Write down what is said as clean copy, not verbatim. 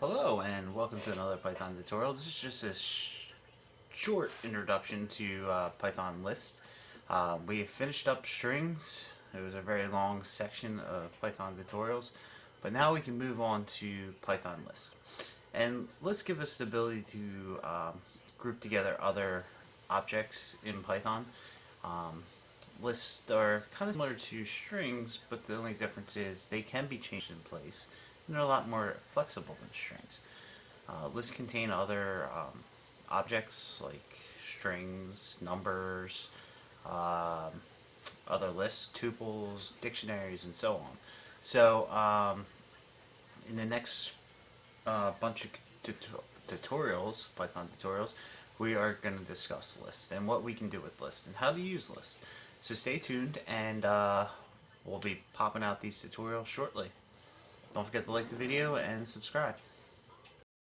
Hello and welcome to another Python tutorial. This is just a short introduction to Python list. We finished up strings. It was a very long section of Python tutorials, but now we can move on to Python lists. And lists give us the ability to group together other objects in Python. Um, Lists are kind of similar to strings, but the only difference is they can be changed in place, and they're a lot more flexible than strings. Lists contain other objects like strings, numbers, um, other lists, tuples, dictionaries, and so on. So in the next bunch of tutorials, Python tutorials, we are going to discuss lists and what we can do with lists and how to use lists. So stay tuned, and we'll be popping out these tutorials shortly. Don't forget to like the video and subscribe.